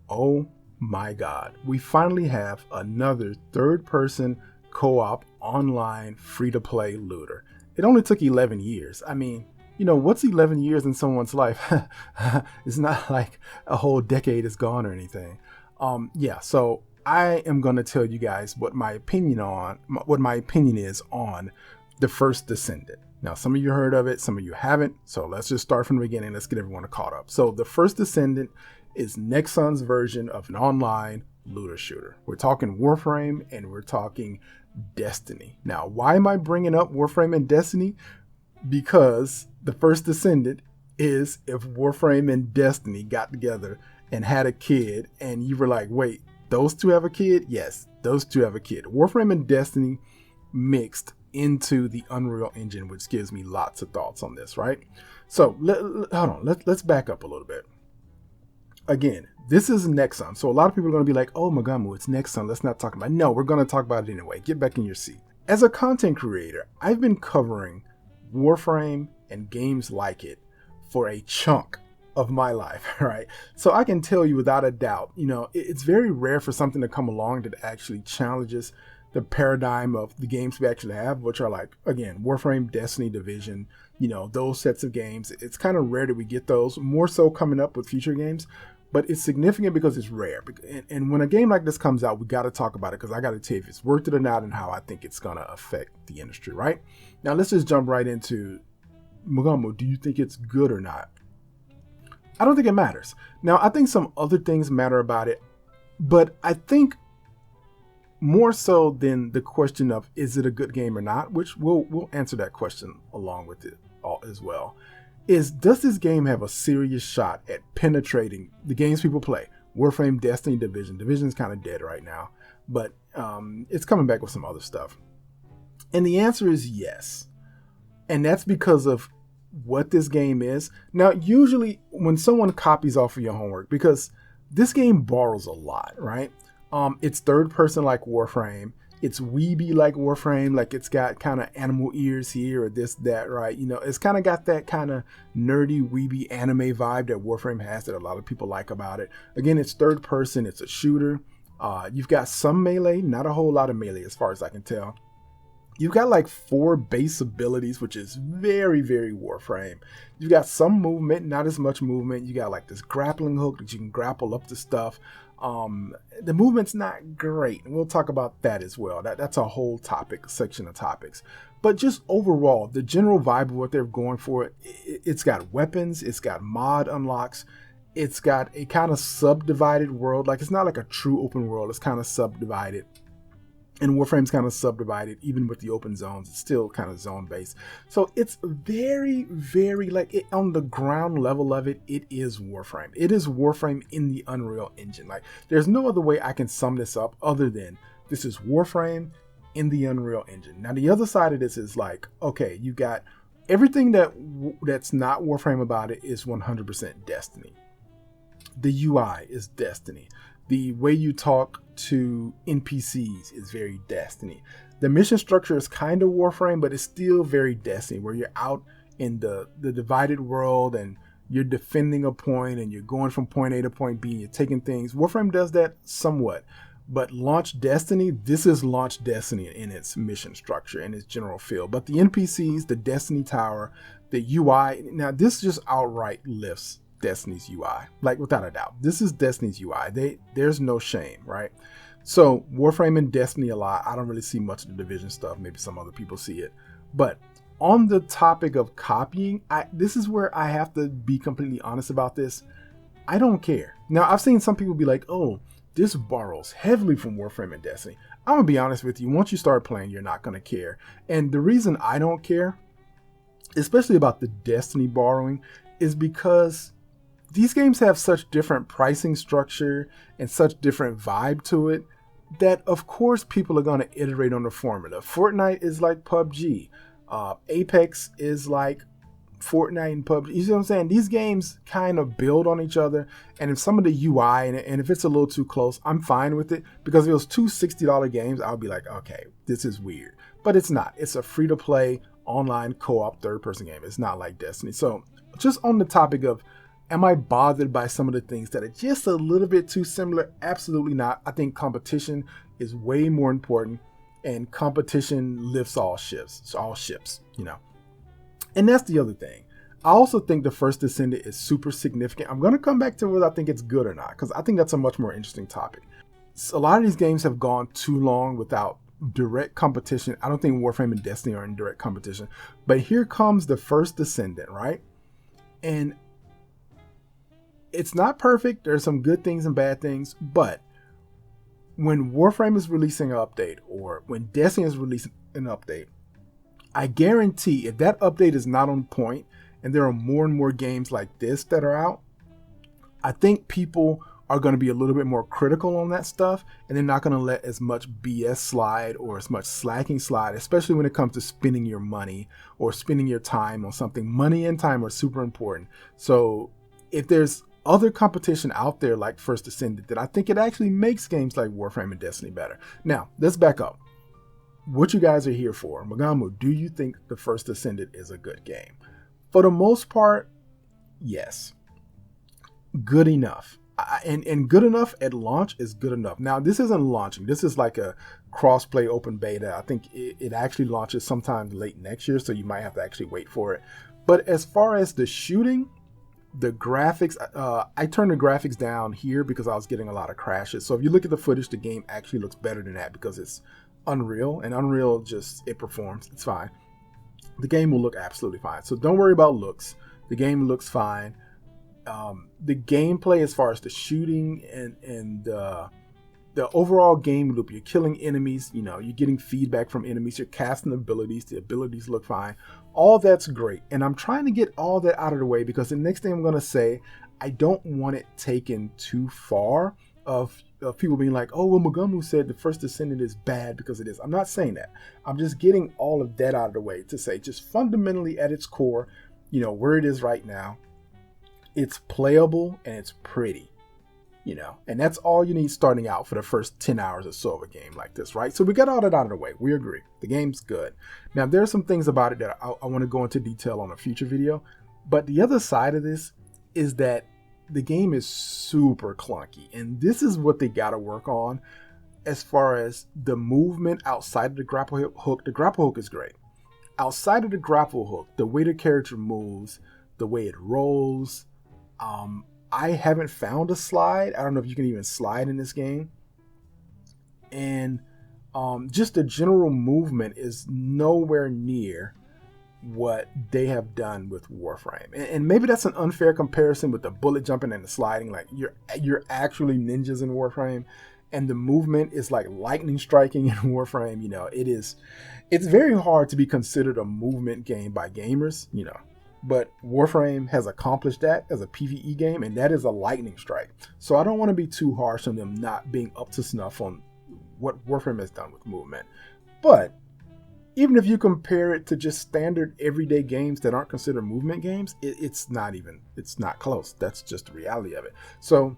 Oh my God. We finally have another third-person co-op online free-to-play looter. It only took 11 years. I mean, what's 11 years in someone's life? It's not like a whole decade is gone or anything. Yeah, so I am going to tell you guys what my opinion is on the First Descendant. Now, some of you heard of it, some of you haven't. So let's just start from the beginning. Let's get everyone caught up. So the First Descendant is Nexon's version of an online looter shooter. We're talking Warframe and we're talking Destiny. Now, why am I bringing up Warframe and Destiny? Because the First Descendant is if Warframe and Destiny got together and had a kid and you were like, wait, those two have a kid? Yes, those two have a kid. Warframe and Destiny mixed into the Unreal Engine, which gives me lots of thoughts on this, right? So hold on, let's back up a little bit. Again, this is Nexon. So a lot of people are going to be like, oh, Mogamu, it's Nexon. Let's not talk about it. No, we're going to talk about it anyway. Get back in your seat. As a content creator, I've been covering Warframe and games like it for a chunk of my life, right? So I can tell you without a doubt, it's very rare for something to come along that actually challenges the paradigm of the games we actually have, which are like, again, Warframe, Destiny, Division, those sets of games. It's kind of rare that we get those, more so coming up with future games. But it's significant because it's rare. And when a game like this comes out, we got to talk about it because I got to tell you if it's worth it or not and how I think it's going to affect the industry, right? Now, let's just jump right into Mogamu. Do you think it's good or not? I don't think it matters. Now, I think some other things matter about it, but I think more so than the question of is it a good game or not, which we'll answer that question along with it all as well, does this game have a serious shot at penetrating the games people play? Warframe, Destiny, Division. Division's kind of dead right now, but it's coming back with some other stuff. And the answer is yes. And that's because of what this game is. Now, usually when someone copies off of your homework, because this game borrows a lot, right? It's third person like Warframe. It's weeby like Warframe, like it's got kind of animal ears here or this, that, right? It's kind of got that kind of nerdy, weeby anime vibe that Warframe has that a lot of people like about it. Again, it's third person, it's a shooter. You've got some melee, not a whole lot of melee as far as I can tell. You've got like 4 base abilities, which is very, very Warframe. You've got some movement, not as much movement. You got like this grappling hook that you can grapple up to stuff. The movement's not great, and we'll talk about that as well. That's a whole section of topics. But just overall, the general vibe of what they're going for, it's got weapons, it's got mod unlocks, it's got a kind of subdivided world. Like it's not like a true open world, it's kind of subdivided. And Warframe's kind of subdivided, even with the open zones, it's still kind of zone based. So it's very, very on the ground level of it, it is Warframe. It is Warframe in the Unreal Engine. Like there's no other way I can sum this up other than this is Warframe in the Unreal Engine. Now the other side of this is like, okay, you got everything that's not Warframe about it is 100% Destiny. The UI is Destiny. The way you talk to NPCs is very Destiny. The mission structure is kind of Warframe, but it's still very Destiny, where you're out in the divided world and you're defending a point and you're going from point A to point B and you're taking things. Warframe does that somewhat, but Launch Destiny, this is Launch Destiny in its mission structure and its general feel. But the NPCs, the Destiny Tower, the UI, now this just outright lifts Destiny's UI, like without a doubt. This is Destiny's UI. There's no shame, right? So Warframe and Destiny a lot. I don't really see much of the Division stuff. Maybe some other people see it. But on the topic of copying, this is where I have to be completely honest about this. I don't care. Now, I've seen some people be like, oh, this borrows heavily from Warframe and Destiny. I'm going to be honest with you. Once you start playing, you're not going to care. And the reason I don't care, especially about the Destiny borrowing, is because these games have such different pricing structure and such different vibe to it that of course people are going to iterate on the formula. Fortnite is like PUBG. Apex is like Fortnite and PUBG. You see what I'm saying? These games kind of build on each other. And if some of the UI and if it's a little too close, I'm fine with it. Because if it was two $60 games, I'll be like, okay, this is weird. But it's not. It's a free-to-play online co-op third-person game. It's not like Destiny. So just on the topic of Am I bothered by some of the things that are just a little bit too similar? Absolutely not. I think competition is way more important, and competition lifts all ships, you know. And that's the other thing. I also think the First Descendant is super significant. I'm going to come back to whether I think it's good or not, because I think that's a much more interesting topic. So a lot of these games have gone too long without direct competition. I don't think Warframe and Destiny are in direct competition. But here comes the First Descendant, right? And it's not perfect. There's some good things and bad things. But when Warframe is releasing an update, or when Destiny is releasing an update, I guarantee if that update is not on point, and there are more and more games like this that are out, I think people are going to be a little bit more critical on that stuff, and they're not going to let as much BS slide or as much slacking slide, especially when it comes to spending your money or spending your time on something. Money and time are super important. So if there's other competition out there like First Descendant, then I think it actually makes games like Warframe and Destiny better. Now, let's back up. What you guys are here for. Mogamu, do you think the First Descendant is a good game? For the most part, yes. Good enough. And good enough at launch is good enough. Now, this isn't launching. This is like a cross-play open beta. I think it actually launches sometime late next year, so you might have to actually wait for it. But as far as the shooting, the graphics, I turned the graphics down here because I was getting a lot of crashes. So if you look at the footage, the game actually looks better than that because it's Unreal, and Unreal it performs. It's fine. The game will look absolutely fine. So don't worry about looks. The game looks fine. The gameplay, as far as the shooting and the overall game loop, you're killing enemies, you know, you're getting feedback from enemies, you're casting abilities, the abilities look fine. All that's great. And I'm trying to get all that out of the way because the next thing I'm going to say, I don't want it taken too far of people being like, oh, well, Mogamu said the First Descendant is bad because it is. I'm not saying that. I'm just getting all of that out of the way to say just fundamentally at its core, you know, where it is right now, it's playable and it's pretty, you know, and that's all you need starting out for the first 10 hours or so of a game like this, right? So we got all that out of the way. We agree. The game's good. Now, there are some things about it that I want to go into detail on a future video, but the other side of this is that the game is super clunky, and this is what they got to work on as far as the movement outside of the grapple hook. The grapple hook is great. Outside of the grapple hook, the way the character moves, the way it rolls, I haven't found a slide. I don't know if you can even slide in this game. And just the general movement is nowhere near what they have done with Warframe. And maybe that's an unfair comparison with the bullet jumping and the sliding. Like you're actually ninjas in Warframe, and the movement is like lightning striking in Warframe. You know, it's very hard to be considered a movement game by gamers, you know. But Warframe has accomplished that as a PvE game, and that is a lightning strike. So I don't want to be too harsh on them not being up to snuff on what Warframe has done with movement. But even if you compare it to just standard everyday games that aren't considered movement games, it's not close. That's just the reality of it. So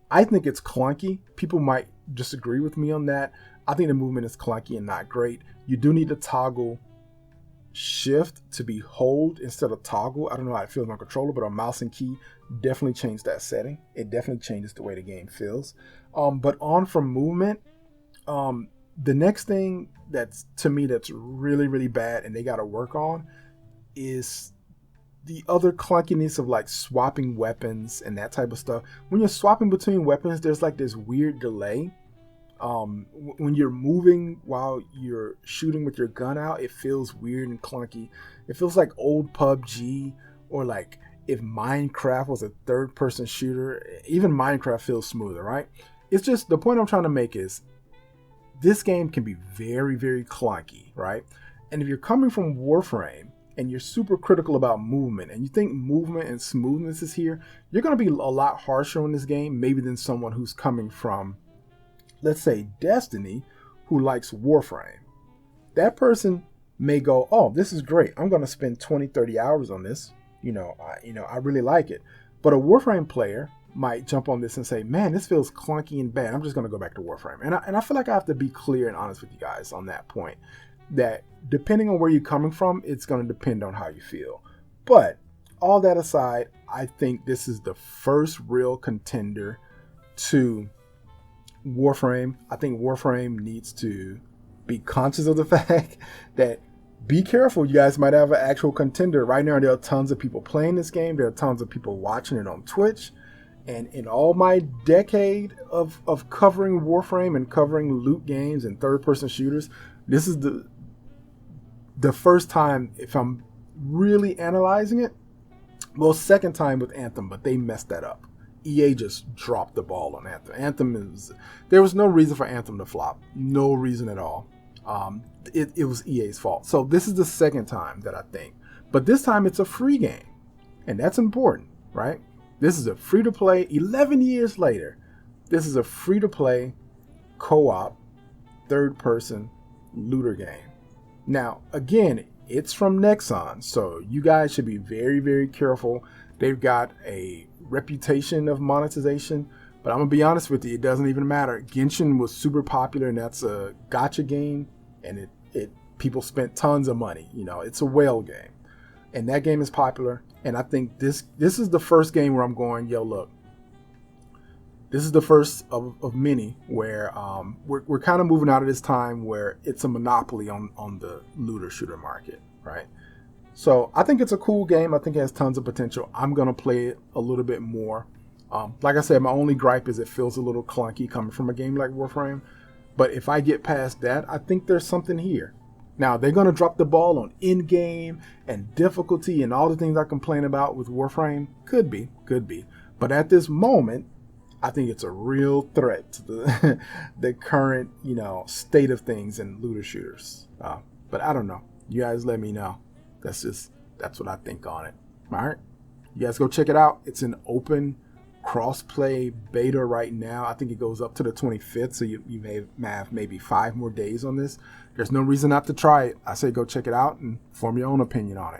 I think it's clunky. People might disagree with me on that. I think the movement is clunky and not great. You do need to toggle shift to be hold instead of toggle. I don't know how it feels on controller, but on mouse and key definitely changed that setting. It definitely changes the way the game feels. But on from movement, the next thing that's really, really bad and they got to work on is the other clunkiness of like swapping weapons and that type of stuff. When you're swapping between weapons, there's like this weird delay. When you're moving while you're shooting with your gun out, it feels weird and clunky. It feels like old PUBG, or like if Minecraft was a third-person shooter. Even Minecraft feels smoother, right? It's just, the point I'm trying to make is this game can be very, very clunky, right? And if you're coming from Warframe and you're super critical about movement and you think movement and smoothness is here, you're going to be a lot harsher on this game maybe than someone who's coming from, let's say, Destiny, who likes Warframe. That person may go, oh, this is great. I'm going to spend 20, 30 hours on this. I really like it. But a Warframe player might jump on this and say, man, this feels clunky and bad. I'm just going to go back to Warframe. And I feel like I have to be clear and honest with you guys on that point, that depending on where you're coming from, it's going to depend on how you feel. But all that aside, I think this is the first real contender to Warframe. I think Warframe needs to be conscious of the fact that be careful. You guys might have an actual contender. Right now, there are tons of people playing this game. There are tons of people watching it on Twitch. And in all my decade of covering Warframe and covering loot games and third-person shooters, this is the first time, if I'm really analyzing it, well, second time with Anthem, but they messed that up. EA just dropped the ball on Anthem. There was no reason for Anthem to flop. No reason at all. It was EA's fault. So this is the second time that I think. But this time it's a free game. And that's important, right? This is a free-to-play, 11 years later. This is a free-to-play, co-op, third-person looter game. Now, again, it's from Nexon, so you guys should be very, very careful. They've got a reputation of monetization, but I'm going to be honest with you, it doesn't even matter. Genshin was super popular, and that's a gacha game, and people spent tons of money. You know, it's a whale game. And that game is popular, and I think this is the first game where I'm going, yo, look, this is the first of many where we're kind of moving out of this time where it's a monopoly on the looter shooter market, right? So I think it's a cool game. I think it has tons of potential. I'm going to play it a little bit more. Like I said, my only gripe is it feels a little clunky coming from a game like Warframe. But if I get past that, I think there's something here. Now, they're going to drop the ball on in-game and difficulty and all the things I complain about with Warframe. Could be. But at this moment, I think it's a real threat to the current, state of things in looter shooters. But I don't know. You guys let me know. That's what I think on it. All right. You guys go check it out. It's an open cross-play beta right now. I think it goes up to the 25th, so you may have maybe 5 more days on this. There's no reason not to try it. I say go check it out and form your own opinion on it.